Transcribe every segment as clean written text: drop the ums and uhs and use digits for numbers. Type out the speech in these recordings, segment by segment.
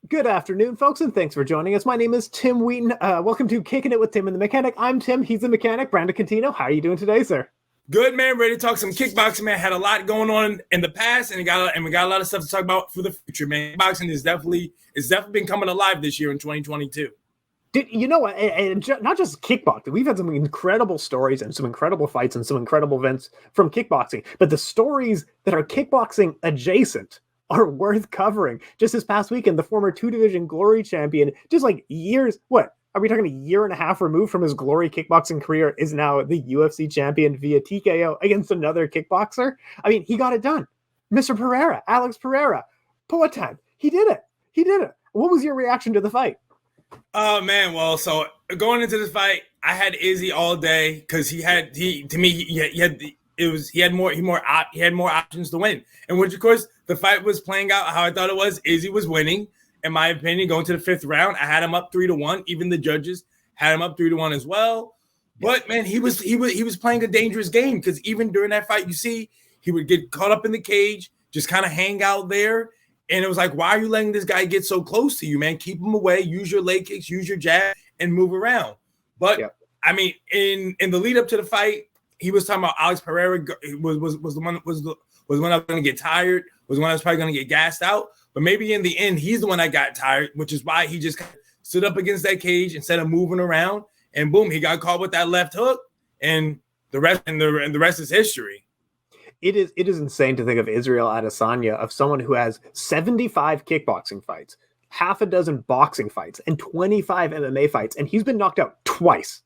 Good afternoon, folks, and thanks for joining us. My name is Tim Wheaton. Welcome to Kickin It with Tim and the Mechanic. I'm Tim. He's the mechanic. Brandon Cuttino, how are you doing today, sir? Good, man. Ready to talk some kickboxing, man. Had a lot going on in the past, and we got a lot of stuff to talk about for the future, man. Boxing is definitely been coming alive this year in 2022. You know what? And not just kickboxing. We've had some incredible stories and some incredible fights and some incredible events from kickboxing. But the stories that are kickboxing adjacent are worth covering. Just this past weekend, the former two-division Glory champion, just like years, what? Are we talking a year and a half removed from his Glory kickboxing career, is now the UFC champion via TKO against another kickboxer? I mean, he got it done. Mr. Pereira, Alex Pereira, poet time. He did it. He did it. What was your reaction to the fight? Oh man, well, so going into this fight, I had Izzy all day because he had more options to win, and which of course the fight was playing out how I thought it was. Izzy was winning, in my opinion, going to the fifth round. I had him up 3-1. Even the judges had him up 3-1 as well. But man, he was playing a dangerous game because even during that fight, you see, he would get caught up in the cage, just kind of hang out there. And it was like, why are you letting this guy get so close to you, man? Keep him away, use your leg kicks, use your jab, and move around. But I mean, in the lead up to the fight, he was talking about Alex Pereira was the one that was going to get tired, was the one that was probably going to get gassed out. But maybe in the end, he's the one that got tired, which is why he just stood up against that cage instead of moving around. And boom, he got caught with that left hook, and the rest is history. It is insane to think of Israel Adesanya, of someone who has 75 kickboxing fights, half a dozen boxing fights, and 25 MMA fights, and he's been knocked out twice.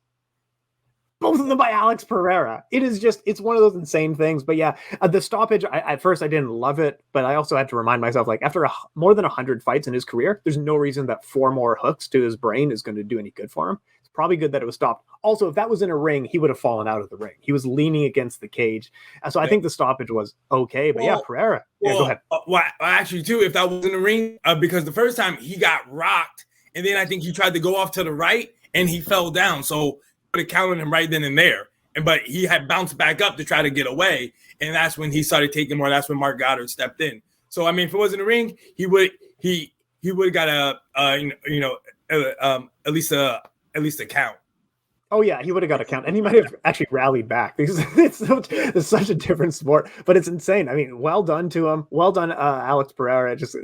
Both of them by Alex Pereira. It's one of those insane things. But yeah, the stoppage, at first I didn't love it, but I also had to remind myself, like, after more than 100 fights in his career, there's no reason that 4 more hooks to his brain is going to do any good for him. It's probably good that it was stopped. Also, if that was in a ring, he would have fallen out of the ring. He was leaning against the cage. So I think the stoppage was okay. But Pereira. Go ahead. Actually, too, if that was in the ring, because the first time he got rocked, and then I think he tried to go off to the right, and he fell down. So would have counted him right then and there. But he had bounced back up to try to get away, and that's when he started taking more. That's when Mark Goddard stepped in. So I mean, if it was in the ring, he would have got at least a count. Oh yeah, he would have got a count, and he might have actually rallied back because it's such a different sport. But it's insane. I mean, well done to him. Well done, Alex Pereira. Just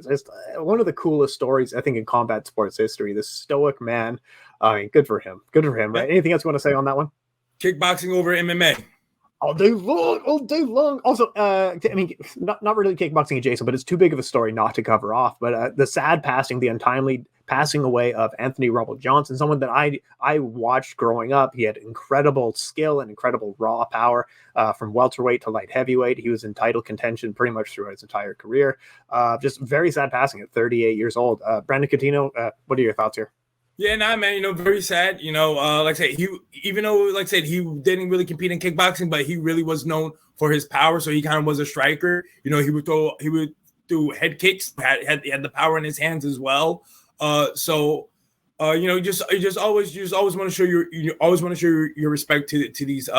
one of the coolest stories I think in combat sports history. This stoic man. I mean, good for him. Good for him. Right? Anything else you want to say on that one? Kickboxing over MMA. All day long. Also, I mean, not really kickboxing adjacent, but it's too big of a story not to cover off. But the sad passing, the untimely passing away of Anthony Rumble Johnson, someone that I watched growing up. He had incredible skill and incredible raw power from welterweight to light heavyweight. He was in title contention pretty much throughout his entire career. Just very sad passing at 38 years old. Brandon Cuttino, what are your thoughts here? Yeah, man, very sad. Like I said, he didn't really compete in kickboxing, but he really was known for his power. So he kind of was a striker. He would do head kicks, had the power in his hands as well. You just always want to show your respect to these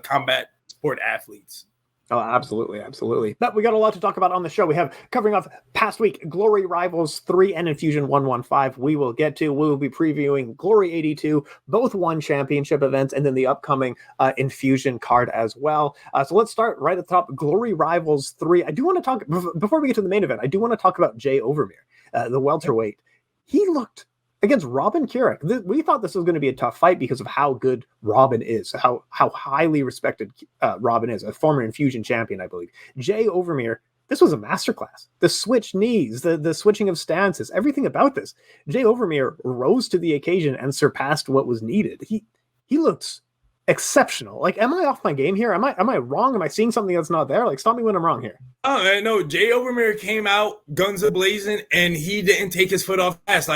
combat sport athletes. Oh, absolutely. But we got a lot to talk about on the show. We have covering off past week, Glory Rivals 3 and Enfusion 115. We will be previewing Glory 82, both one championship events, and then the upcoming Enfusion card as well. So let's start right at the top. Glory Rivals 3. I do want to talk, before we get to the main event, I do want to talk about Jay Overmeer, the welterweight. He looked against Robin Kurek. We thought this was going to be a tough fight because of how good Robin is, how highly respected Robin is, a former Enfusion champion, I believe. Jay Overmeer, this was a masterclass. The switch knees, the switching of stances, everything about this. Jay Overmeer rose to the occasion and surpassed what was needed. He looks exceptional. Like, am I off my game here? Am I wrong? Am I seeing something that's not there? Like, stop me when I'm wrong here. Oh, no, Jay Overmeer came out guns a-blazing, and he didn't take his foot off gas.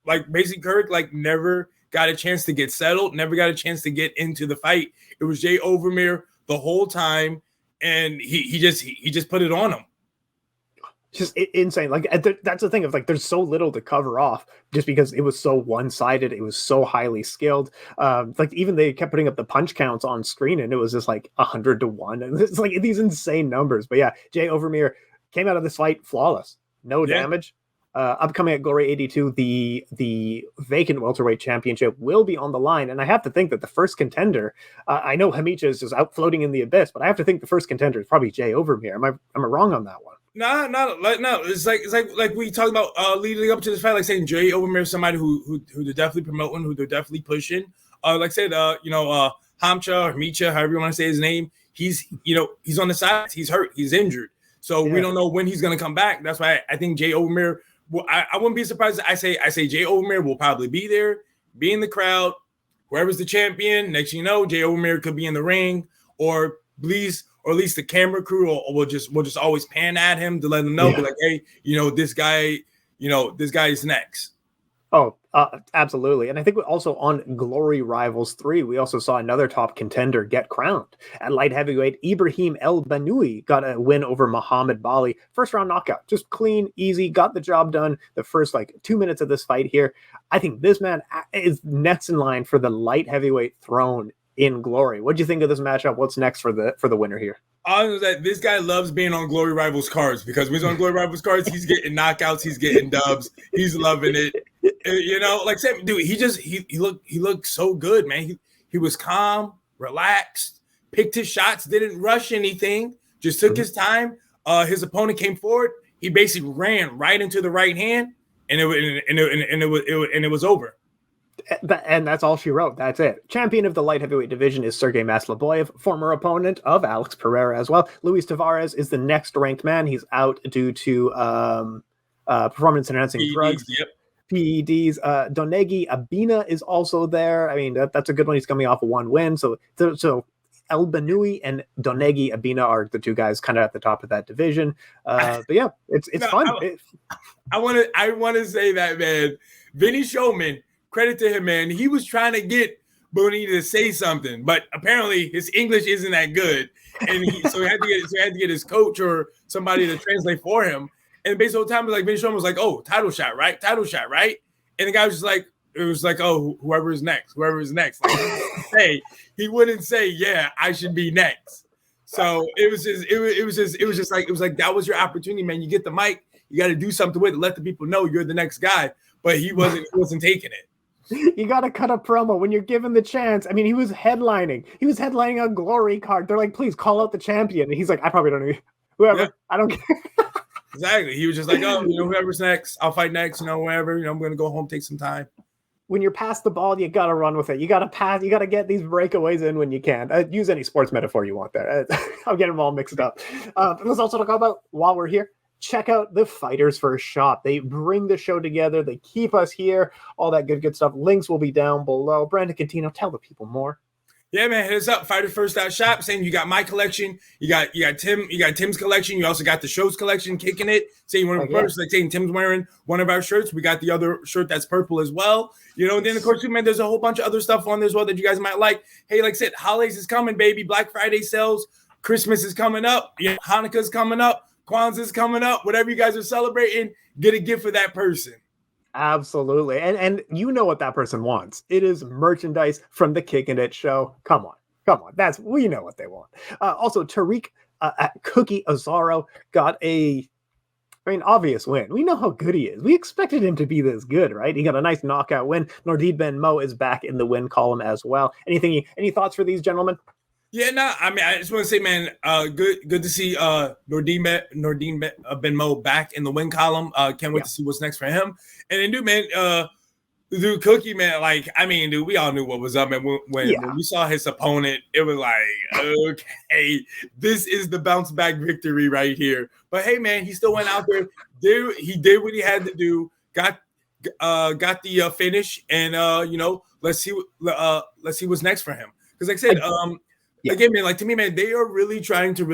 Like basically Kirk, never got a chance to get settled, never got a chance to get into the fight. It was Jay Overmeer the whole time, and he just put it on him. Just insane. Like, that's the thing of, like, there's so little to cover off just because it was so one-sided. It was so highly skilled. Like, even they kept putting up the punch counts on screen, and it was just like 100-1, and it's like these insane numbers. But yeah, Jay Overmeer came out of this fight flawless. No damage. Upcoming at Glory 82, the vacant welterweight championship will be on the line, and I have to think that the first contender. I know Hamicha is just out floating in the abyss, but I have to think the first contender is probably Jay Overmere. Am I wrong on that one? No. It's like we talked about leading up to this fight, like saying Jay Overmere is somebody who they're definitely promoting, who they're definitely pushing. Like I said, Hamcha or Micha, however you want to say his name, he's on the sides, he's hurt, he's injured, so we don't know when he's going to come back. That's why I think Jay Overmere. Well, I wouldn't be surprised. I say Jay Overmere will probably be there, be in the crowd. Whoever's the champion, next you know, Jay Overmere could be in the ring, or at least the camera crew will just always pan at him to let him know, be like, hey, this guy is next. Oh, absolutely. And I think also on Glory Rivals 3, we also saw another top contender get crowned. At light heavyweight, Ibrahim El Banoui got a win over Muhammad Bali. First round knockout, just clean, easy, got the job done the first 2 minutes of this fight here. I think this man is next in line for the light heavyweight throne in Glory. What do you think of this matchup? What's next for the winner here? That this guy loves being on Glory Rivals cards, because when he's on Glory Rivals cards, he's getting knockouts, he's getting dubs, he's loving it. Like I said, dude, he looked so good, man. He was calm, relaxed, picked his shots, didn't rush anything, just took his time. His opponent came forward, he basically ran right into the right hand, and it was over. And that's all she wrote. That's it. Champion of the light heavyweight division is Sergey Masloboyev, former opponent of Alex Pereira as well. Luis Tavares is the next ranked man. He's out due to performance enhancing drugs. Yep. PEDs. Donegi Abina is also there. I mean, that's a good one. He's coming off of one win. So El Banoui and Donegi Abina are the two guys kind of at the top of that division. But yeah, it's fun. I want to say that, man. Vinny Showman, credit to him, man. He was trying to get Bonita to say something, but apparently his English isn't that good, and so he had to get his coach or somebody to translate for him. And basically, the whole time, Vinny Showman was like, "Oh, title shot, right? Title shot, right?" And the guy was just like, "It was like, oh, whoever is next." Like, he wouldn't say, "Yeah, I should be next." So it was like that was your opportunity, man. You get the mic, you got to do something with it, let the people know you're the next guy. But he wasn't taking it. You got to cut a promo when you're given the chance. I mean, he was headlining a Glory card. They're like, please call out the champion. And he's like, I probably don't know whoever. Yeah. I don't care. Exactly. He was just like, oh, whoever's next, I'll fight next. Wherever. I'm going to go home, take some time. When you're past the ball, you got to run with it. You got to pass. You got to get these breakaways in when you can. Use any sports metaphor you want there. I'm getting them all mixed up. Let's also talk about, while we're here, check out the Fighters First Shop. They bring the show together. They keep us here. All that good stuff. Links will be down below. Brandon Cuttino, tell the people more. Yeah, man, hit us up. Fighters First Shop. Saying you got my collection. You got Tim's collection. You also got the show's collection, Kickin It. Saying one of the first, like saying Tim's wearing one of our shirts. We got the other shirt that's purple as well. And then of course, man, there's a whole bunch of other stuff on there as well that you guys might like. Hey, like I said, holidays is coming, baby. Black Friday sales. Christmas is coming up. Hanukkah's coming up. Kwanzaa's coming up. Whatever you guys are celebrating, get a gift for that person. Absolutely. And you know what that person wants. It is merchandise from the Kickin It show. Come on. We know what they want. Also, Tariq Cookie Azaro got obvious win. We know how good he is. We expected him to be this good, right? He got a nice knockout win. Nordine Ben Mo is back in the win column as well. Any thoughts for these gentlemen? Yeah, no, I mean, I just want to say, man, good to see Nordine Ben Mo back in the win column. Can't wait to see what's next for him. And then, dude, man, dude, Cookie, man, like, I mean, dude, we all knew what was up. And when we saw his opponent, it was like, okay, this is the bounce back victory right here. But hey, man, he still went out there. He did what he had to do. Got the finish, and let's see what's next for him. Because, like I said, again, man, like to me, man, they are really trying to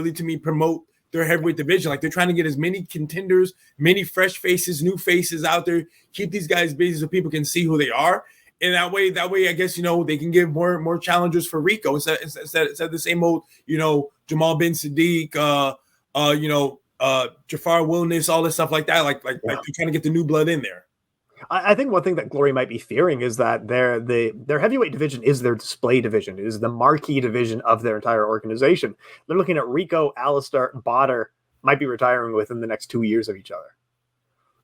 promote their heavyweight division. Like they're trying to get as many contenders, many fresh faces, new faces out there. Keep these guys busy so people can see who they are. And that way, I guess they can give more challengers for Rico instead of the same old Jamal bin Sadiq, Jafar Wilness, all this stuff like that. Like they're trying to get the new blood in there. I think one thing that Glory might be fearing is that their heavyweight division is their display division, is the marquee division of their entire organization. They're looking at Rico, Alistair, Badr might be retiring within the next 2 years of each other.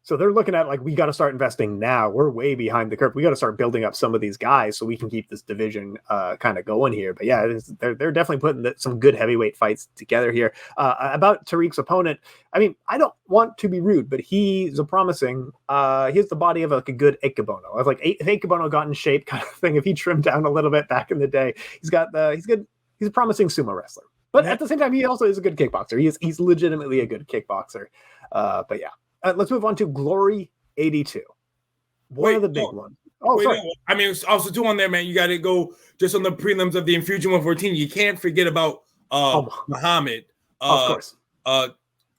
So they're looking at like, we got to start investing now. We're way behind the curve. We got to start building up some of these guys so we can keep this division kind of going here. But yeah, they're definitely putting some good heavyweight fights together here. About Tariq's opponent, I mean, I don't want to be rude, but he's a promising. He has the body of like a good Ikebono. Of like if Ikebono got in shape, kind of thing. If he trimmed down a little bit back in the day, he's good. He's a promising sumo wrestler. But at the same time, he also is a good kickboxer. He's legitimately a good kickboxer. But yeah. Let's move on to Glory 82. One of the big ones. Oh, sorry. No. I mean, also too on there, man. You got to go just on the prelims of the Enfusion 114. You can't forget about Muhammad. Of course.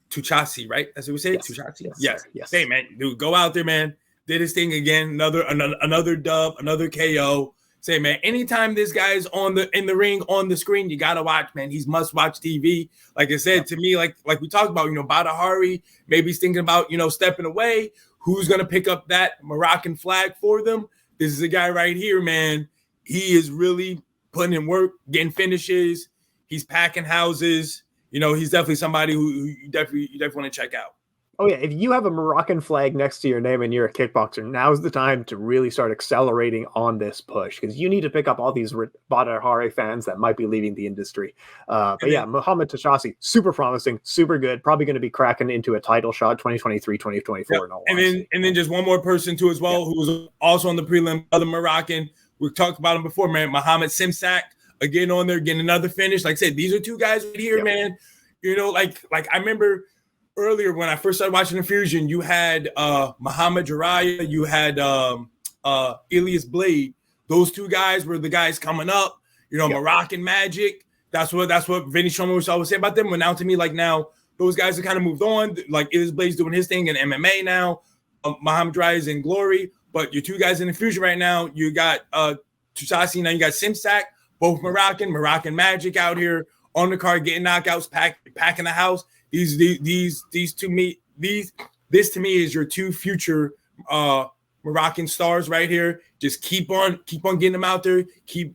Tuchasi, right? That's what we say. Yes. Tuchasi. Yes. Hey, man, dude, go out there, man. Did his thing again. Another dub, another KO. Say, man, anytime this guy's in the ring on the screen, you gotta watch, man. He's must-watch TV. Like I said, to me, like we talked about, Badr Hari, maybe he's thinking about, stepping away. Who's gonna pick up that Moroccan flag for them? This is a guy right here, man. He is really putting in work, getting finishes. He's packing houses. He's definitely somebody who you definitely want to check out. Oh, yeah. If you have a Moroccan flag next to your name and you're a kickboxer, now's the time to really start accelerating on this push because you need to pick up all these Badr Hari fans that might be leaving the industry. Muhammad Tuchasi, super promising, super good. Probably going to be cracking into a title shot 2023, 2024. Yep. And then just one more person, too, as well, who was also on the prelim, other Moroccan. We talked about him before, man. Mohamed Simsak, again on there, getting another finish. Like I said, these are two guys right here, man. Like I remember earlier when I first started watching Enfusion, you had Muhammad Jarrah, you had Elias Blade. Those two guys were the guys coming up. Moroccan Magic. That's what Vinny Sherman was always saying about them. But now to me, like now, those guys have kind of moved on. Like Elias Blade's doing his thing in MMA now. Muhammad Jarrah is in Glory. But your two guys in Enfusion right now, you got Tuchasi, now you got Simsak, both Moroccan Magic out here on the card, getting knockouts, packing the house. This to me is your two future Moroccan stars right here. Just keep on getting them out there.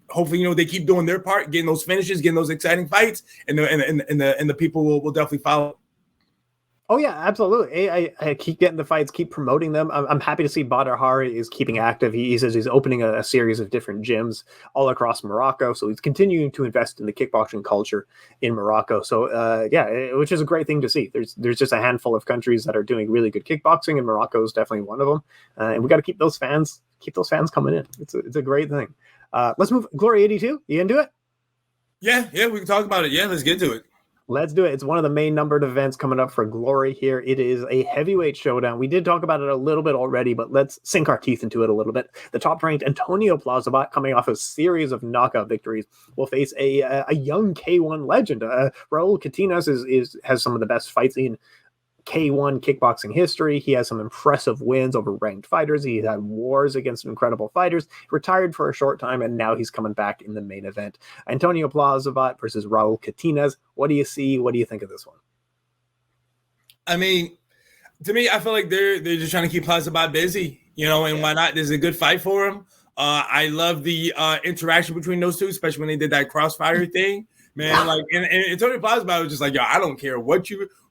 Hopefully, they keep doing their part, getting those finishes, getting those exciting fights, and the people will definitely follow. Oh yeah, absolutely. I keep getting the fights, keep promoting them. I'm happy to see Badr Hari is keeping active. He says he's opening a series of different gyms all across Morocco. So he's continuing to invest in the kickboxing culture in Morocco. So which is a great thing to see. There's just a handful of countries that are doing really good kickboxing, and Morocco is definitely one of them. And we got to keep those fans coming in. It's a great thing. Let's move. Glory 82. You into it? Yeah, we can talk about it. Yeah, let's get to it. Let's do it. It's one of the main numbered events coming up for Glory here. It is a heavyweight showdown. We did talk about it a little bit already, but let's sink our teeth into it a little bit. The top-ranked Antonio Plazabot, coming off a series of knockout victories, will face a young K1 legend. Raul Catinas has some of the best fights in K1 kickboxing history. He has some impressive wins over ranked fighters. He had wars against incredible fighters, retired for a short time, and now he's coming back in the main event. Antonio Plazabot versus Raul Catinas. What do you see? What do you think of this one? I mean, to me, I feel like they're just trying to keep Plazabot busy, and why not? There's a good fight for him. I love the interaction between those two, especially when they did that crossfire thing. Man, like, and Antonio Plazabot was just like, yo, I don't care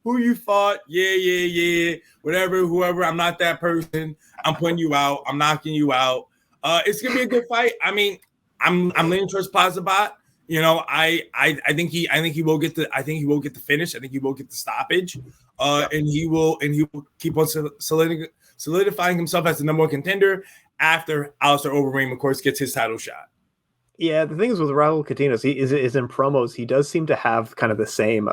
who you fought, yeah, whatever, whoever. I'm not that person. I'm putting you out. I'm knocking you out. It's gonna be a good fight. I mean, I'm leaning towards Plazabot. I think he will get the finish. I think he will get the stoppage. And he will keep on solidifying himself as the number one contender after Alistair Overeem, of course, gets his title shot. Yeah, the thing is with Raul Catinas, he is in promos. He does seem to have kind of the same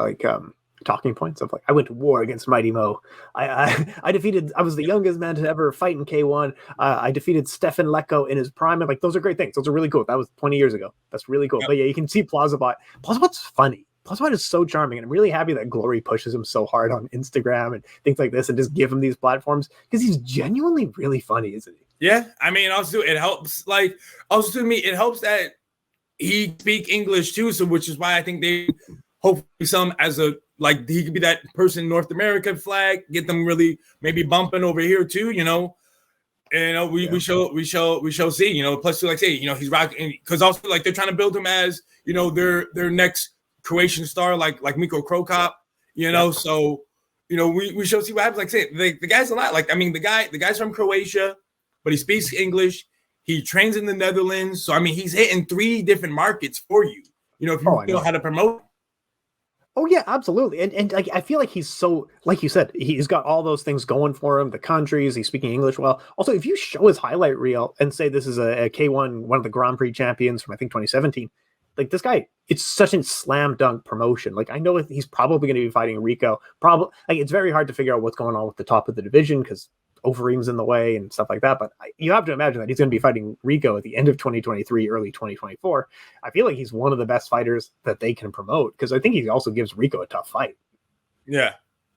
talking points of like, I went to war against Mighty Mo. I was the youngest man to ever fight in K1. I defeated Stefan Lecko in his prime. And like, those are great things. Those are really cool. That was 20 years ago. That's really cool. Yep. But yeah, you can see Plazabot. Plazabot's funny. Plazabot is so charming. And I'm really happy that Glory pushes him so hard on Instagram and things like this and just give him these platforms because he's genuinely really funny, isn't he? Yeah. I mean, also it helps to me, it helps that he speak English too. So, which is why I think they hopefully some as a, like he could be that person in North America flag, get them really maybe bumping over here too, we shall see, plus like say, he's rocking because also like they're trying to build him as, their next Croatian star, like Miko Krokop, so we shall see what happens. Like I say, the guy's a lot. Like, I mean, the guy's from Croatia, but he speaks English. He trains in the Netherlands. So, I mean, he's hitting 3 different markets for you, if you know how to promote. Oh yeah, absolutely. And like, I feel like he's so, like you said, he's got all those things going for him, the countries, he's speaking English well. Also, if you show his highlight reel and say this is a K1, one of the Grand Prix champions from, I think, 2017, like, this guy, it's such a slam dunk promotion. Like, I know he's probably going to be fighting Rico. Probably, like, it's very hard to figure out what's going on with the top of the division because Overeem's in the way and stuff like that. But you have to imagine that he's going to be fighting Rico at the end of 2023, early 2024. I feel like he's one of the best fighters that they can promote because I think he also gives Rico a tough fight. Yeah.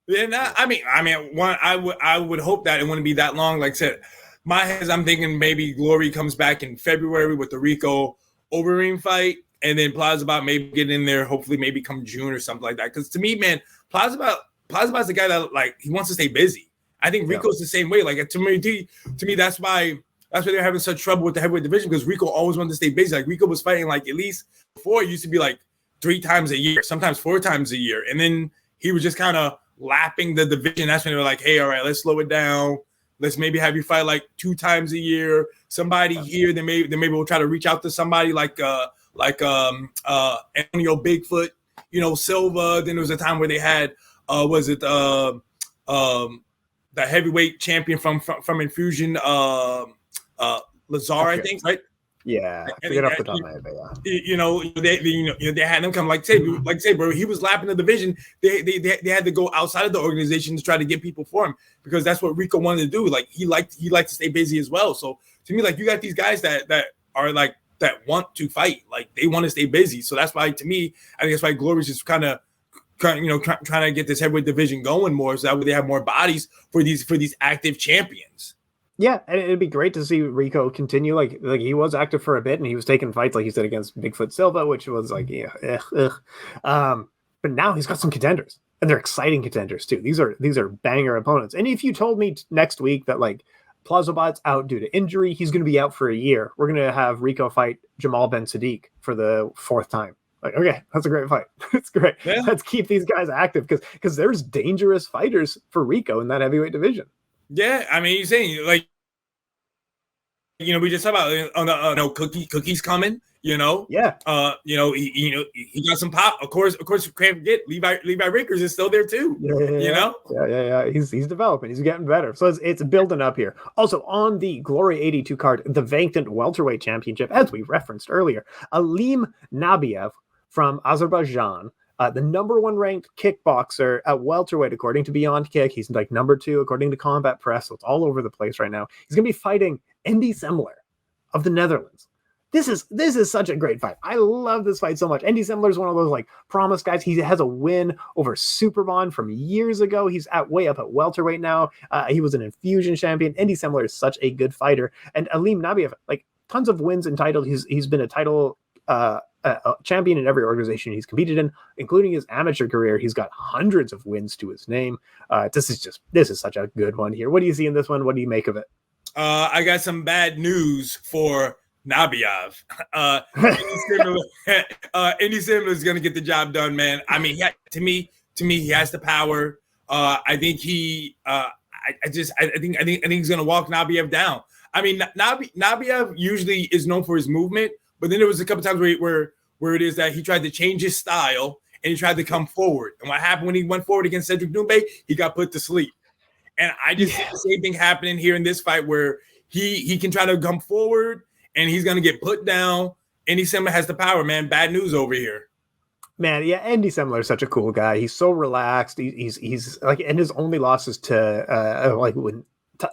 And I would hope that it wouldn't be that long. Like I said, my head, I'm thinking maybe Glory comes back in February with the Rico Overeem fight. And then Plazabot maybe get in there, hopefully maybe come June or something like that. Because to me, man, Plazabot's the guy that, like, he wants to stay busy. I think Rico's the same way. Like, to me, that's why they're having such trouble with the heavyweight division, because Rico always wanted to stay busy. Like, Rico was fighting, like, at least before, it used to be like 3 times a year, sometimes 4 times a year. And then he was just kind of lapping the division. That's when they were like, hey, all right, let's slow it down. Let's maybe have you fight like 2 times a year. Somebody here, then maybe we'll try to reach out to somebody like Antonio Bigfoot, Silva. Then there was a time where they had the heavyweight champion from Enfusion, Lazar, I think, right? Yeah, I forget off the top of my head, but yeah. They had him come, like say, bro, he was lapping the division. They had to go outside of the organization to try to get people for him, because that's what Rico wanted to do. Like, he liked to stay busy as well. So to me, like, you got these guys that are like, that want to fight, like, they want to stay busy. So that's why, to me, I think that's why Glory's just kind of trying to get this heavyweight division going more, so that way they have more bodies for these active champions. Yeah, and it'd be great to see Rico continue. Like he was active for a bit, and he was taking fights, like you said, against Bigfoot Silva, which was like, but now he's got some contenders, and they're exciting contenders too. These are banger opponents. And if you told me next week that, like, Plazabot's out due to injury, he's going to be out for a year, we're going to have Rico fight Jamal Ben Sadiq for the 4th time. Like, okay, that's a great fight. It's great. Yeah. Let's keep these guys active, because there's dangerous fighters for Rico in that heavyweight division. Yeah, I mean, you're saying, like, we just talked about Cookie's coming. Yeah. He got some pop. Of course, can't forget Levi Rickers is still there too. Yeah. He's developing. He's getting better. So it's building up here. Also, on the Glory 82 card, the vacant welterweight championship, as we referenced earlier, Aleem Nabiev from Azerbaijan, the number 1 ranked kickboxer at welterweight, according to Beyond Kick. He's like number 2 according to Combat Press. So it's all over the place right now. He's going to be fighting Andy Semler of the Netherlands. This is such a great fight. I love this fight so much. Andy Semler is one of those, like, promise guys. He has a win over Superbond from years ago. He's way up at welterweight now. He was an Enfusion champion. Andy Semler is such a good fighter. And Aleem Nabiev, like, tons of wins and titles. He's been a title champion in every organization he's competed in, including his amateur career. He's got hundreds of wins to his name. This is such a good one here. What do you see in this one? What do you make of it? I got some bad news for Nabiev. Andy Semler is going to get the job done, man. I mean, to me, he has the power. I think I think he's going to walk Nabiev down. I mean, Nabiev usually is known for his movement, but then there was a couple times where it is that he tried to change his style and he tried to come forward. And what happened when he went forward against Cedric Doumbé? He got put to sleep. And I just see the same thing happening here in this fight, where he can try to come forward and he's going to get put down. Andy Semler has the power, man. Bad news over here. Man, yeah, Andy Semler is such a cool guy. He's so relaxed. He's like, and his only losses to like when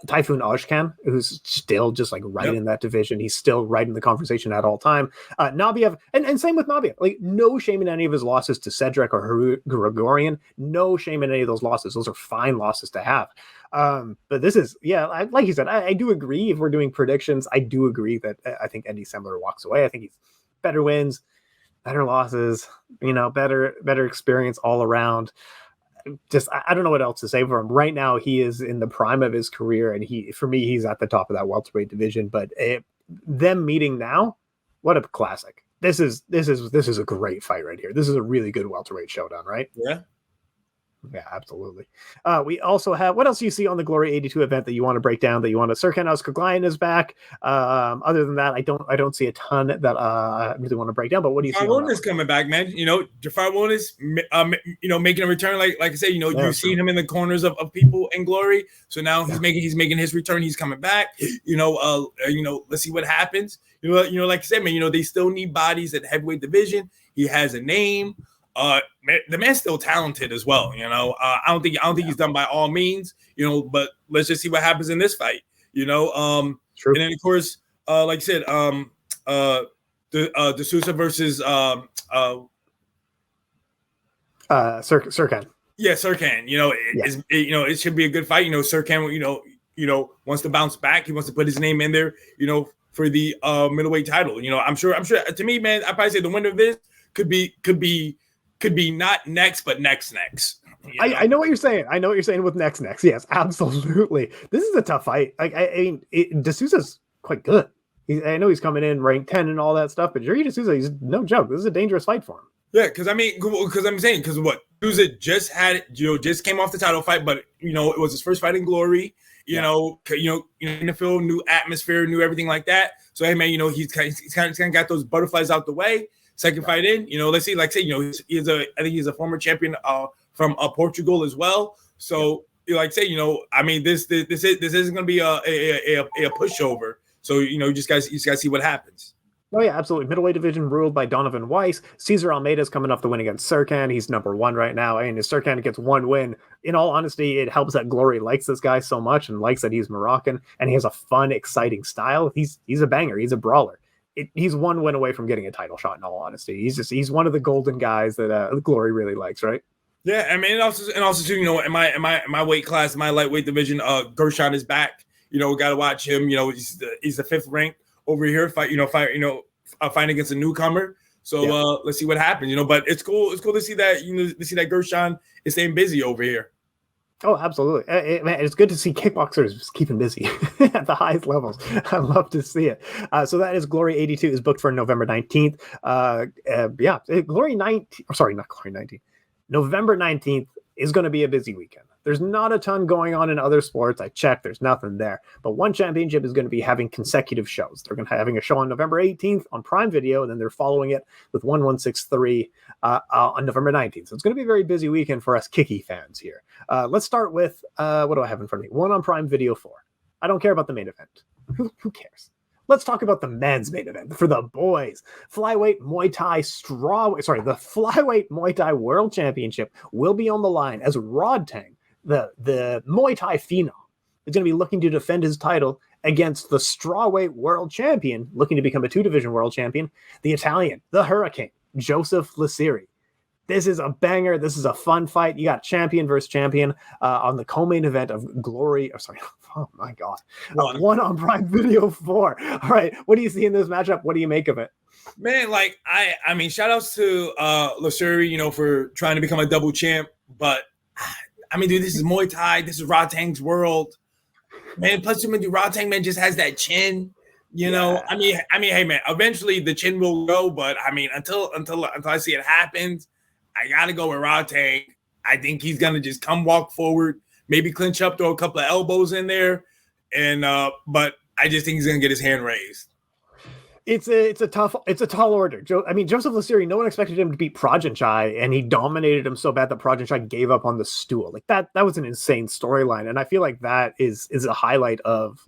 Typhoon Oshkan, who's still just like right in that division. He's still right in the conversation at all time. Nabiev, and same with Nabiev. Like, no shame in any of his losses to Cedric or Gregorian. No shame in any of those losses. Those are fine losses to have. But this is, like you said, I do agree. If we're doing predictions, I do agree that I think Andy Semler walks away. I think he's better wins, better losses, better experience all around. Just, I don't know what else to say for him. Right now, he is in the prime of his career, and for me, he's at the top of that welterweight division. But them meeting now, what a classic! This is a great fight right here. This is a really good welterweight showdown, right? Yeah. Yeah, absolutely. We also have, what else do you see on the Glory 82 event that you want to break down, that you want to, Serkan Özkuglayan is back. Other than that, I don't see a ton that I really want to break down, but what do you see on that is coming back, man. Jafar Woods, making a return. Like I said, you've seen him in the corners of people in Glory. So now he's making his return. He's coming back. Let's see what happens. Like I said, man, they still need bodies at heavyweight division. He has a name. The man's still talented as well. I don't think he's done by all means. But let's just see what happens in this fight. True. And then of course, like I said, the Sousa versus Serkan. Yeah, Serkan. It should be a good fight. Serkan, wants to bounce back. He wants to put his name in there. For the middleweight title. I'm sure. To me, man, I probably say the winner of this could be not next, but next. I know what you're saying. I know what you're saying with next. Yes, absolutely. This is a tough fight. De Sousa's quite good. I know he's coming in ranked 10 and all that stuff, but Jiri De Sousa, he's no joke. This is a dangerous fight for him. Yeah, because what Sousa just just came off the title fight, but it was his first fight in Glory. In the field, new atmosphere, new everything like that. So hey, man, he's kind of got those butterflies out the way. Second fight in, let's see, like say, I think he's a former champion from Portugal as well. So like say, this isn't going to be a pushover. So you just guys see what happens. Oh yeah, absolutely. Middleweight division ruled by Donovan Weiss. Cesar Almeida's coming off the win against Serkan. He's number 1 right now, and if Serkan gets one win, in all honesty, it helps that Glory likes this guy so much and likes that he's Moroccan and he has a fun, exciting style. He's a banger. He's a brawler. He's one win away from getting a title shot. In all honesty, he's one of the golden guys that Glory really likes, right? Yeah, I mean, and also too, in my weight class, my lightweight division, Gershon is back. Got to watch him. He's the 5th ranked over here. Fight against a newcomer. So let's see what happens. But it's cool. It's cool to see that Gershon is staying busy over here. Oh, absolutely. Man, it's good to see kickboxers keeping busy at the highest levels. I love to see it. So that is Glory 82 is booked for November 19th. Glory 19. Sorry, not Glory 19. November 19th is going to be a busy weekend. There's not a ton going on in other sports. I checked. There's nothing there. But One Championship is going to be having consecutive shows. They're going to be having a show on November 18th on Prime Video, and then they're following it with 1163 on November 19th. So it's going to be a very busy weekend for us Kicky fans here. Let's start with, what do I have in front of me? One on Prime Video 4. I don't care about the main event. Who cares? Let's talk about the men's main event for the boys. The Flyweight Muay Thai World Championship will be on the line as Rodtang, the Muay Thai phenom, is going to be looking to defend his title against the strawweight world champion, looking to become a 2-division world champion, the Italian, the Hurricane, Joseph Lasiri. This is a banger. This is a fun fight. You got champion versus champion on the co-main event of Glory. Oh my God. One on Prime Video 4. All right. What do you see in this matchup? What do you make of it? Man, I mean, shout outs to Lasiri, for trying to become a double champ. But I mean, dude, this is Muay Thai. This is Rodtang's world. Man, plus Rodtang, man, just has that chin. I mean, hey, man, eventually the chin will go. But I mean, until I see it happen, I got to go with Rodtang. I think he's going to just walk forward, maybe clinch up, throw a couple of elbows in there. And but I just think he's going to get his hand raised. It's a tall order. Joseph Lasiri, no one expected him to beat Prajanchai, and he dominated him so bad that Prajanchai gave up on the stool. Like that was an insane storyline. And I feel like that is a highlight of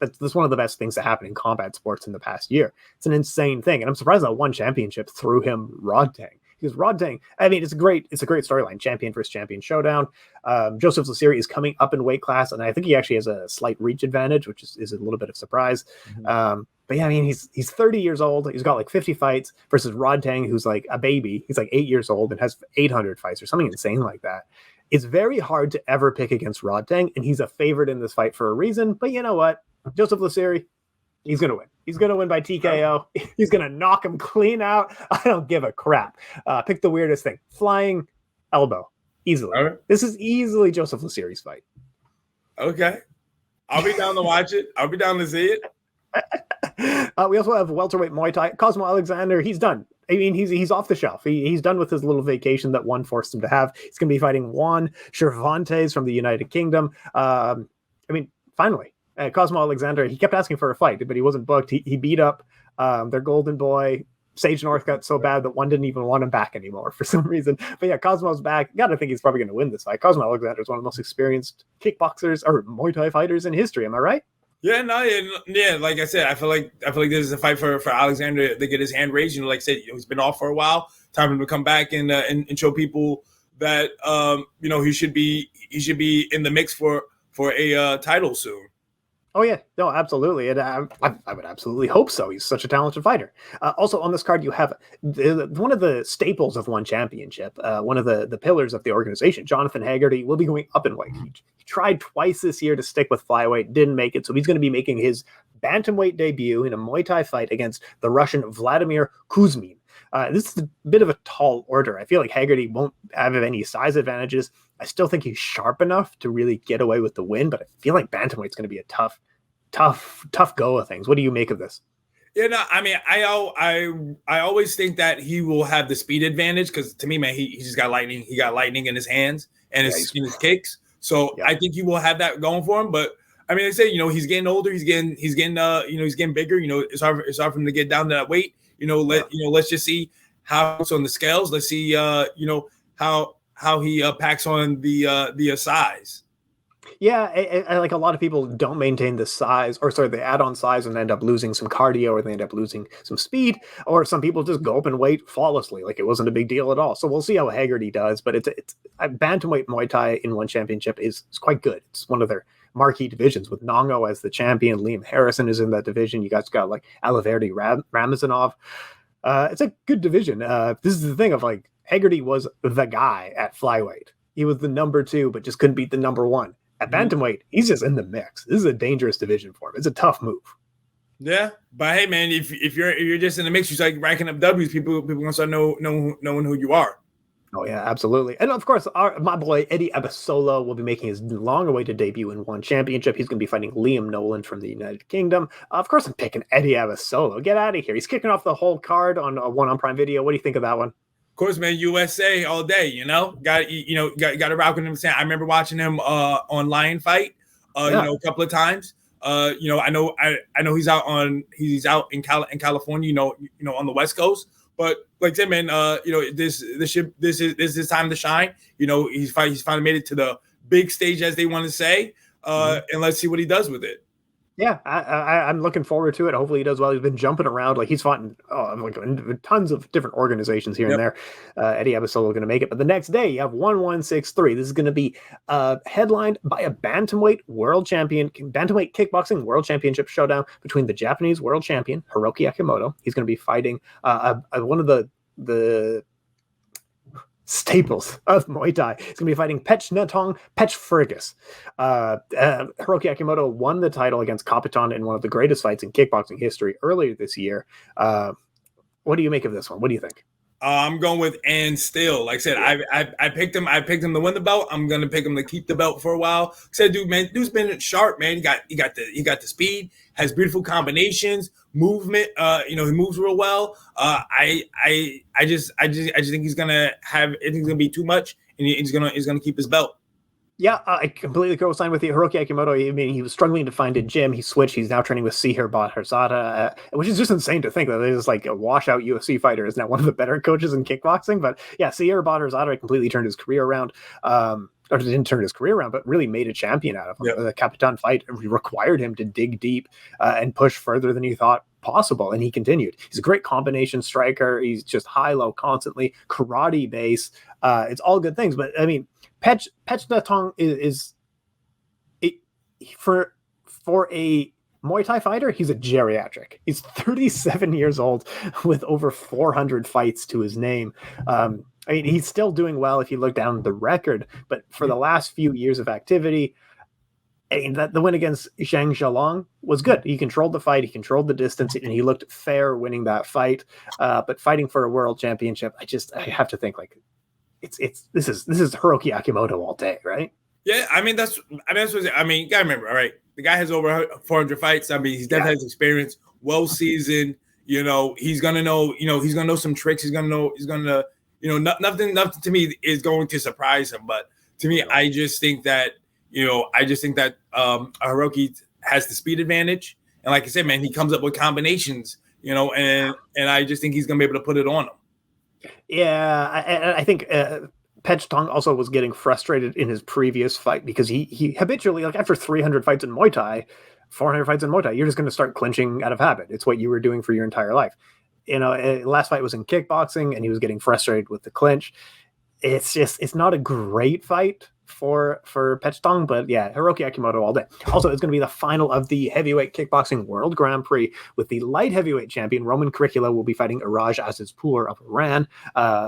that's one of the best things that happened in combat sports in the past year. It's an insane thing. And I'm surprised that One Championship threw him Rodtang. Because Rodtang, I mean, it's a great storyline. Champion versus champion showdown. Joseph Lasiri is coming up in weight class, and I think he actually has a slight reach advantage, which is a little bit of surprise. Mm-hmm. But yeah, I mean, he's 30 years old. He's got 50 fights versus Rodtang, who's like a baby. He's 8 years old and has 800 fights or something insane like that. It's very hard to ever pick against Rodtang, and he's a favorite in this fight for a reason. But you know what? Joseph Lasiri, he's going to win. He's going to win by TKO. He's going to knock him clean out. I don't give a crap. Pick the weirdest thing. Flying elbow. Easily. Right. This is easily Joseph Lasiri's fight. Okay. I'll be down to watch it. I'll be down to see it. We also have welterweight Muay Thai. Cosmo Alexander, he's done. I mean, he's off the shelf. He's done with his little vacation that one forced him to have. He's going to be fighting Juan Cervantes from the United Kingdom. I mean, finally, Cosmo Alexander, he kept asking for a fight, but he wasn't booked. He beat up their golden boy. Sage North got so bad that one didn't even want him back anymore for some reason. But yeah, Cosmo's back. Gotta think he's probably going to win this fight. Cosmo Alexander is one of the most experienced kickboxers or Muay Thai fighters in history. Am I right? Yeah, no, yeah. Like I said, I feel like this is a fight for Alexander to get his hand raised. Like I said, he's been off for a while. Time for him to come back and show people that he should be in the mix for a title soon. Oh, yeah. No, absolutely. And I would absolutely hope so. He's such a talented fighter. Also, on this card, you have one of the staples of one championship, one of the pillars of the organization, Jonathan Haggerty, will be going up in weight. He tried twice this year to stick with flyweight, didn't make it. So he's going to be making his bantamweight debut in a Muay Thai fight against the Russian Vladimir Kuzmin. This is a bit of a tall order. I feel like Haggerty won't have any size advantages. I still think he's sharp enough to really get away with the win, but I feel like bantamweight's going to be a tough go of things. What do you make of this? Yeah, no, I mean, I always think that he will have the speed advantage because to me, man, he just got lightning. He got lightning in his hands and his kicks. So I think he will have that going for him. But I mean, they say he's getting older. He's getting bigger. It's hard for him to get down to that weight. Let's just see how it's on the scales. Let's see how he packs on the size. Yeah, I like a lot of people don't maintain the size, or sorry, they add on size and end up losing some cardio, or they end up losing some speed, or some people just go up in weight flawlessly, like it wasn't a big deal at all. So we'll see how Haggerty does, but it's bantamweight Muay Thai in one championship is quite good. It's one of their marquee divisions with Nongo as the champion. Liam Harrison is in that division. You guys got like Aliverdi Ramazanov. It's a good division. This is the thing of like Haggerty was the guy at flyweight. He was the number 2, but just couldn't beat the number 1. At bantamweight, he's just in the mix. This is a dangerous division for him. It's a tough move. Yeah, but hey, man, if you're just in the mix, you start ranking up W's. People gonna start knowing who you are. Oh yeah, absolutely. And of course, my boy Eddie Abasolo will be making his long-awaited debut in one championship. He's going to be fighting Liam Nolan from the United Kingdom. Of course, I'm picking Eddie Abasolo. Get out of here. He's kicking off the whole card on one on Prime Video. What do you think of that one? Of course, man, USA all day, got to rock with him. I remember watching him on Lion Fight, a couple of times. I know he's out in California, on the West Coast. But like I said, man, this is his time to shine. He's finally made it to the big stage, as they want to say. And let's see what he does with it. Yeah, I'm looking forward to it. Hopefully he does well. He's been jumping around. Like he's fought in tons of different organizations here and there. Eddie Abasolo going to make it. But the next day you have 1163. This is going to be headlined by a bantamweight kickboxing world championship showdown between the Japanese world champion Hiroki Akimoto. He's going to be fighting one of the staples of Muay Thai. He's going to be fighting Pechnetong Pechfrigus. Hiroki Akimoto won the title against Cuttino in one of the greatest fights in kickboxing history earlier this year. What do you make of this one? What do you think? I'm going with and still. Like I said, I picked him. I picked him to win the belt. I'm gonna pick him to keep the belt for a while. Said, dude's been sharp, man. He got the speed. Has beautiful combinations, movement. He moves real well. I just think he's gonna have. I think it's gonna be too much, and he's gonna keep his belt. Yeah, I completely co-sign with you. Hiroki Akimoto, I mean, he was struggling to find a gym. He switched. He's now training with Sihir Bhattarzada, which is just insane to think that there's like a washout UFC fighter is now one of the better coaches in kickboxing. But yeah, Sihir Bhattarzada completely turned his career around. Or didn't turn his career around, but really made a champion out of him. Yep. The Capitan fight required him to dig deep and push further than he thought possible, and he continued. He's a great combination striker. He's just high-low constantly, karate base. It's all good things, but I mean, Pechnetong is for a Muay Thai fighter, he's a geriatric. He's 37 years old with over 400 fights to his name. I mean, he's still doing well if you look down the record, but for the last few years of activity, the win against Zhang Zhalong was good. He controlled the fight, he controlled the distance, and he looked fair winning that fight. But fighting for a world championship, I have to think like this is Hiroki Akimoto all day, right? Yeah, I mean you gotta remember, all right. The guy has over 400 fights. I mean, he definitely has experience well seasoned. He's gonna know. He's gonna know some tricks. He's gonna know. Nothing to me is going to surprise him. But to me, I just think that Hiroki has the speed advantage, and like I said, man, he comes up with combinations. And I just think he's gonna be able to put it on him. Yeah, I think Petchtong also was getting frustrated in his previous fight because he habitually, like after 300 fights in Muay Thai, 400 fights in Muay Thai, you're just going to start clinching out of habit. It's what you were doing for your entire life. Last fight was in kickboxing, and he was getting frustrated with the clinch. It's not a great fight for Petchtong, but yeah, Hiroki Akimoto all day. Also, it's going to be the final of the heavyweight kickboxing World Grand Prix with the light heavyweight champion Roman Curricula will be fighting Iraj Azizpour of Iran.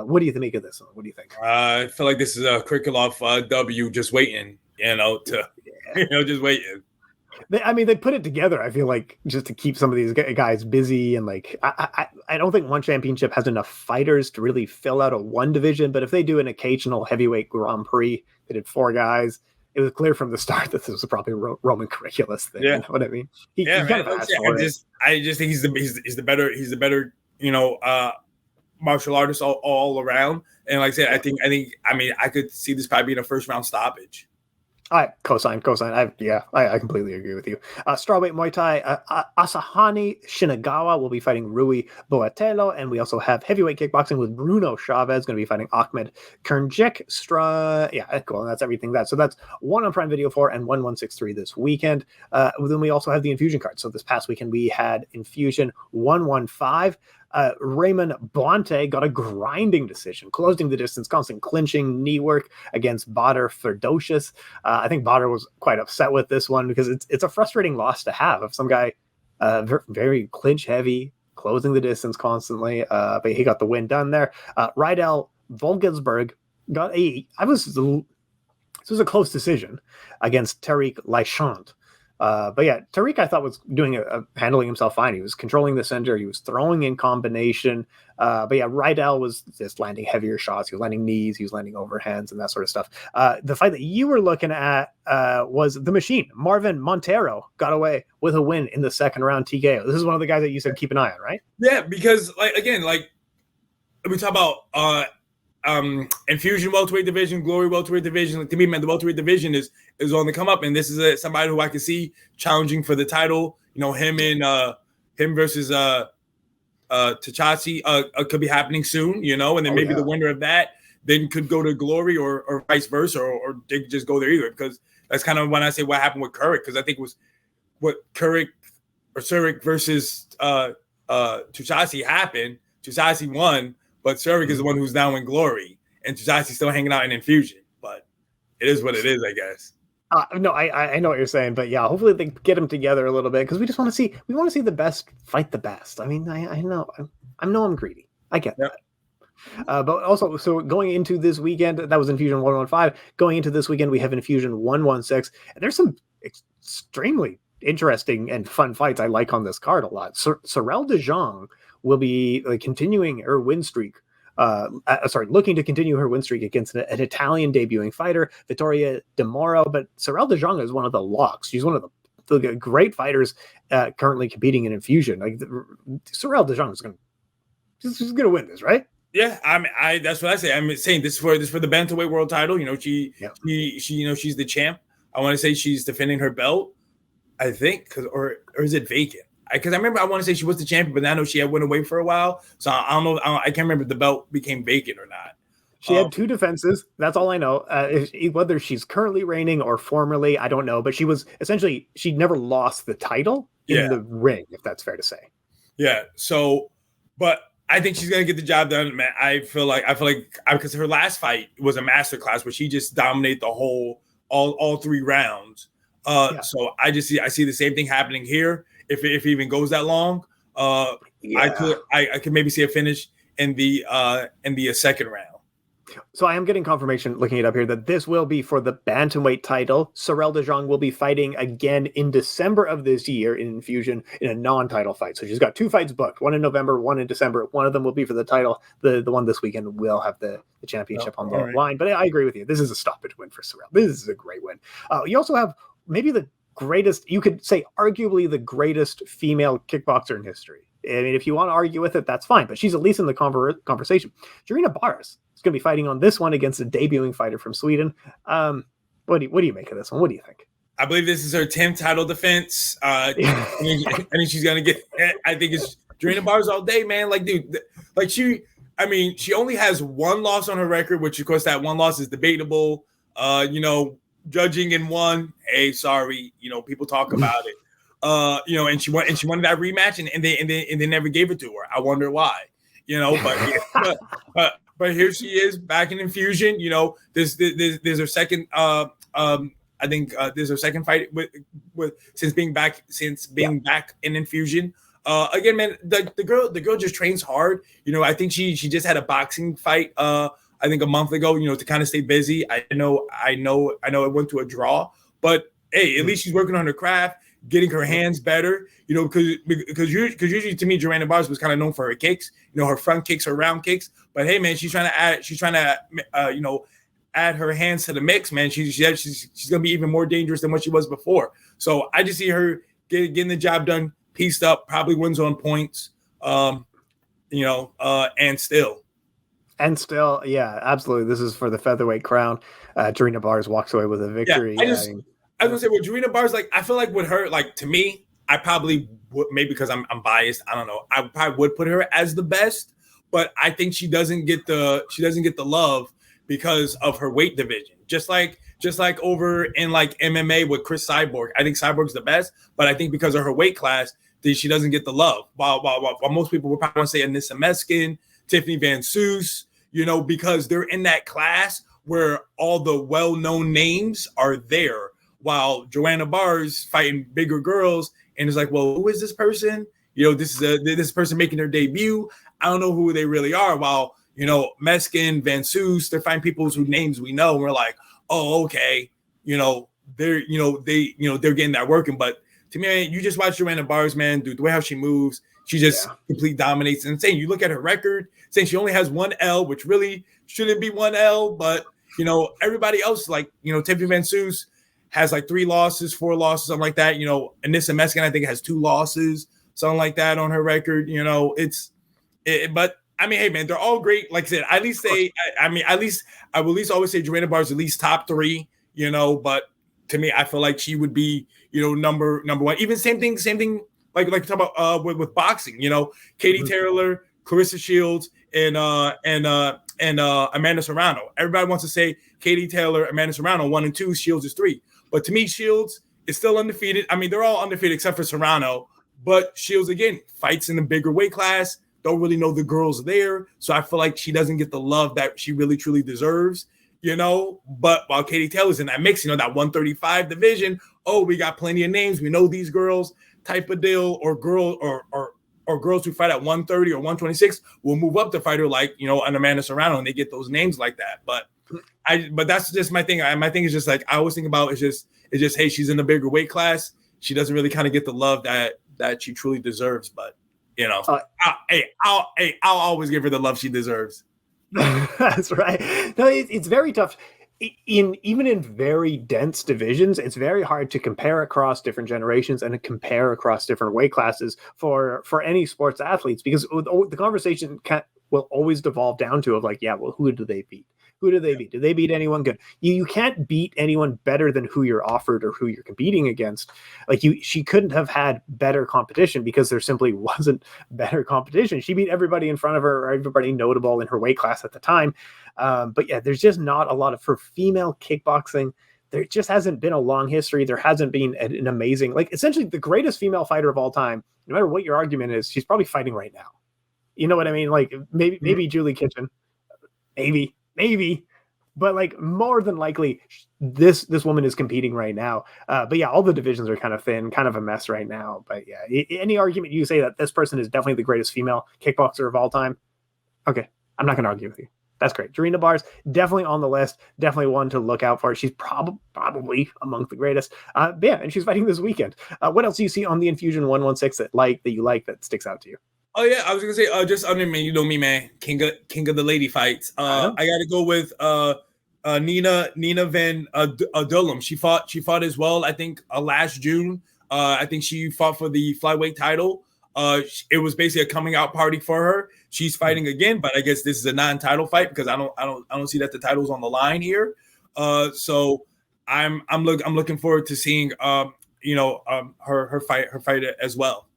What do you think of this one? What do you think? I feel like this is a Curriculov W just waiting, just waiting. They put it together, I feel like, just to keep some of these guys busy. And like, I don't think one championship has enough fighters to really fill out a one division. But if they do an occasional heavyweight Grand Prix, they did 4 guys. It was clear from the start that this was probably Roman Curricula's thing. Yeah. You know what I mean? He kind of asked for it. I just think he's the better martial artist all around. And like I said, I could see this probably being a first round stoppage. All right, cosign. I completely agree with you. Strawweight Muay Thai, Asahani Shinagawa will be fighting Rui Boatello, and we also have heavyweight kickboxing with Bruno Chavez going to be fighting Ahmed Kernjek. Cool, and that's everything. So that's one on Prime Video 4 and 1163 this weekend. Then we also have the Enfusion card. So this past weekend we had Enfusion 115. Raymond Bonte got a grinding decision, closing the distance, constant clinching, knee work against Badr Ferdocious. I think Badr was quite upset with this one because it's a frustrating loss to have of some guy very clinch heavy, closing the distance constantly. But he got the win done there. Rydell Volgesberg got this was a close decision against Tariq Laichant. But yeah, Tariq I thought was handling himself fine. He was controlling the center. He was throwing in combination. But yeah, Rydell was just landing heavier shots. He was landing knees. He was landing overhands and that sort of stuff. The fight that you were looking at was the Machine. Marvin Montero got away with a win in the second round TKO. This is one of the guys that you said keep an eye on, right? Yeah, because we talk about Enfusion welterweight division, Glory welterweight division. To me, man, the welterweight division is on the come up, and this is somebody who I can see challenging for the title. Him versus Tachasi could be happening soon. And then maybe the winner of that then could go to Glory or vice versa, or they could just go there either. Because that's kind of when I say what happened with Currick, because I think it was what Currick or Surik versus Tachasi happened. Tachasi won. But Surik is the one who's now in Glory, and Tachasi's still hanging out in Enfusion. But it is what it is, I guess. No, I know what you're saying, but yeah, hopefully they get them together a little bit because we just want to see the best fight the best. I mean, I know I'm greedy. I get that. But also, so going into this weekend, that was Enfusion 115. Going into this weekend, we have Enfusion 116, and there's some extremely interesting and fun fights I like on this card a lot. Sorel De Jong will be continuing her win streak. Looking to continue her win streak against an Italian debuting fighter, Vittoria De Moro. But Sorel De Jong is one of the locks. She's one of the great fighters currently competing in Enfusion. Sorel De Jong is going to win this, right? Yeah, that's what I say. I'm saying this for the bantamweight world title. She's the champ. I want to say she's defending her belt. I think or is it vacant? Because I remember I want to say she was the champion, but I know she had went away for a while. So I don't know. I can't remember if the belt became vacant or not. She had 2 defenses. That's all I know. Whether she's currently reigning or formerly, I don't know. But she never lost the title in the ring, if that's fair to say. Yeah. So, but I think she's gonna get the job done, man. I feel like because her last fight was a masterclass where she just dominated the whole all 3 rounds. So I see the same thing happening here. If it even goes that long, I could maybe see a finish in the second round. So I am getting confirmation, looking it up here, that this will be for the bantamweight title. Sorel De Jong will be fighting again in December of this year in Enfusion in a non-title fight. So she's got 2 fights booked, one in November, one in December. One of them will be for the title. The one this weekend will have the championship on the line. But I agree with you. This is a stoppage win for Sorel. This is a great win. You also have maybe greatest, you could say arguably the greatest female kickboxer in history. I mean, if you want to argue with it, that's fine, but she's at least in the conversation. Jarina Barrs is going to be fighting on this one against a debuting fighter from Sweden. What do you make of this one? What do you think? I believe this is her 10th title defense. I think she's gonna get. I think it's Jarina Barrs all day, man. Like, dude, like she only has one loss on her record, which of course that one loss is debatable. Judging in one. Hey, sorry, people talk about it. And she wanted that rematch, and they never gave it to her. I wonder why. But here she is back in Enfusion. There's her second. I think this is her second fight with since being back in Enfusion. Again, man, the girl just trains hard. I think she just had a boxing fight. I think a month ago. To kind of stay busy. I know it went to a draw, but hey, at least she's working on her craft, getting her hands better. Because usually to me, Jarina Barrs was kind of known for her kicks. Her front kicks, her round kicks. But hey, man, she's trying to add her hands to the mix, man. She's gonna be even more dangerous than what she was before. So I just see her getting the job done, pieced up, probably wins on points, and still, yeah, absolutely. This is for the featherweight crown. Jarina Barrs walks away with a victory. Yeah, I was gonna say with Jarina Barrs, like I feel like with her, like to me, I probably would, maybe because I'm biased. I don't know. I probably would put her as the best, but I think she doesn't get the love because of her weight division. Just like over in like MMA with Chris Cyborg. I think Cyborg's the best, but I think because of her weight class, she doesn't get the love. While most people would probably want to say Anissa Meskin, Tiffany Van Soos, because they're in that class where all the well-known names are there, while Jarina Barrs fighting bigger girls, and it's like, well, who is this person? This is this person making their debut. I don't know who they really are. While Meskin, Van Soos, they're fighting people whose names we know. And we're like, oh, okay, they're getting that working. But to me, you just watch Jarina Barrs, man, dude, the way how she moves, she just completely dominates. And saying you look at her record, saying she only has one L, which really shouldn't be one L, but everybody else, like Tiffany Van Soos has like 3 losses, 4 losses, something like that. Anissa Meskin, I think, has 2 losses, something like that on her record. But I mean, hey, man, they're all great. Like I said, at least I will at least always say Jarina Barrs at least top 3, but to me, I feel like she would be, number 1. Even same thing, like talk about with boxing, Katie Taylor, Clarissa Shields, and Amanda Serrano. Everybody wants to say Katie Taylor, Amanda Serrano, 1 and 2, Shields is 3. But to me, Shields is still undefeated. I mean, they're all undefeated except for Serrano, but Shields, again, fights in a bigger weight class. Don't really know the girls there. So I feel like she doesn't get the love that she really, truly deserves, But while Katie Taylor's in that mix, that 135 division, we got plenty of names. We know these girls type of deal, or girls who fight at 130 or 126 will move up to fight her like, an Amanda Serrano, and they get those names like that. But that's just my thing. My thing is just like, I always think about it's just, hey, she's in a bigger weight class. She doesn't really kind of get the love that she truly deserves. But I'll always give her the love she deserves. That's right. No, it's very tough. Even in very dense divisions, it's very hard to compare across different generations and to compare across different weight classes for any sports athletes, because the conversation will always devolve down to who do they beat? Who do they beat? Do they beat anyone good? You can't beat anyone better than who you're offered or who you're competing against. She couldn't have had better competition because there simply wasn't better competition. She beat everybody in front of her, or everybody notable in her weight class at the time. But yeah, there's just not a lot of, for female kickboxing, there just hasn't been a long history. There hasn't been an amazing, essentially the greatest female fighter of all time, no matter what your argument is, she's probably fighting right now. You know what I mean? Maybe Julie Kitchen, maybe, but more than likely this woman is competing right now. But yeah, all the divisions are kind of thin, kind of a mess right now. But yeah, any argument you say that this person is definitely the greatest female kickboxer of all time, okay, I'm not going to argue with you. That's great. Jarina Barrs, definitely on the list, definitely one to look out for. She's probably among the greatest. Yeah, and she's fighting this weekend. What else do you see on the Enfusion 116 that you like that sticks out to you? Oh yeah, I was gonna say just under me, you know me, man, king of the lady fights. I gotta go with Nina Van Dulum. She fought as well. I think last June. I think she fought for the flyweight title. It was basically a coming out party for her. She's fighting again, but I guess this is a non-title fight because I don't see that the title's on the line here. So I'm looking forward to seeing her fight as well.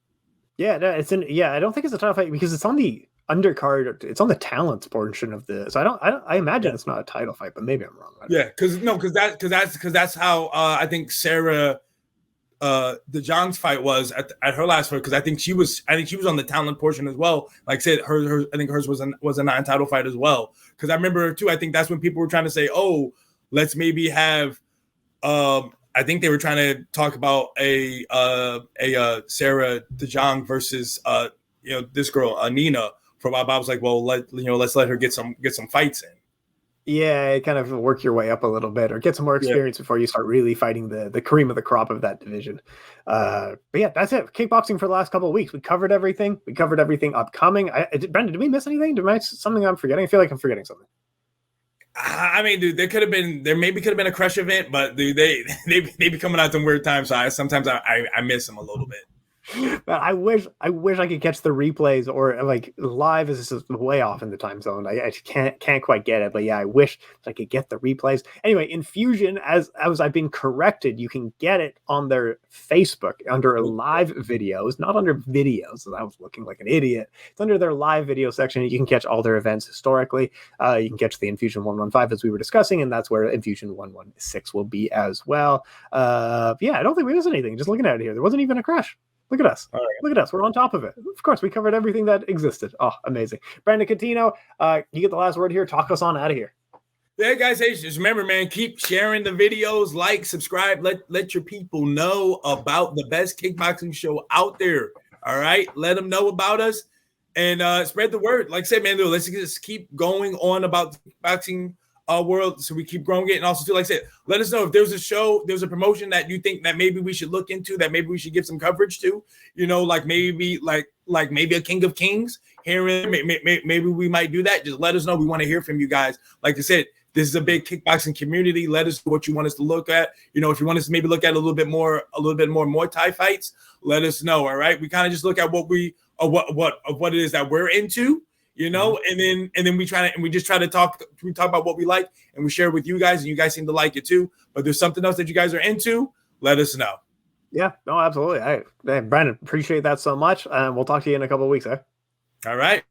Yeah, no, I don't think it's a title fight because it's on the undercard. It's on the talents portion of this. I imagine it's not a title fight, but maybe I'm wrong. Yeah, because that's how I think Sarah DeJong's fight was at her last fight, because I think she was on the talent portion as well. Like I said, I think hers was a non-title fight as well. Because I remember too, I think that's when people were trying to say, oh, let's maybe have I think they were trying to talk about a Sarah DeJong versus this girl Nina for a while. I was like, well, let's let her get some fights in. Yeah, kind of work your way up a little bit or get some more experience before you start really fighting the cream of the crop of that division. But yeah, that's it. Kickboxing for the last couple of weeks. We covered everything. We covered everything upcoming. Brendan, did we miss anything? Something I'm forgetting? I feel like I'm forgetting something. I mean, dude, there maybe could have been a Crush event, but dude, they be coming out some weird times. So sometimes I miss them a little bit. But I wish I could catch the replays, or like live is just way off in the time zone. I can't quite get it. But yeah, I wish I could get the replays. Anyway, Enfusion, as I've been corrected, you can get it on their Facebook under live videos, not under videos. So I was looking like an idiot. It's under their live video section. You can catch all their events historically. You can catch the Enfusion 115 as we were discussing, and that's where Enfusion 116 will be as well. Yeah, I don't think we missed anything. Just looking at it here, there wasn't even a crash. Look at us. Right. Look at us. We're on top of it. Of course, we covered everything that existed. Oh, amazing. Brandon Cuttino, you get the last word here. Talk us on out of here. Yeah, guys, hey, just remember, man, keep sharing the videos, like, subscribe, let your people know about the best kickboxing show out there. All right? Let them know about us and spread the word. Like I said, man, let's just keep going on about the kickboxing world, so we keep growing it. And also, too, like I said, let us know if there's a show, there's a promotion that you think that maybe we should look into, that maybe we should give some coverage to, like maybe a King of Kings here and maybe we might do that. Just let us know. We want to hear from you guys. Like I said, this is a big kickboxing community. Let us know what you want us to look at. If you want us to maybe look at a little bit more Muay Thai fights, let us know. All right. We kind of just look at what it is that we're into. And then we just try to talk about what we like, and we share it with you guys, and you guys seem to like it too. But there's something else that you guys are into, let us know. Yeah, no, absolutely. Brandon, appreciate that so much. And we'll talk to you in a couple of weeks. All right.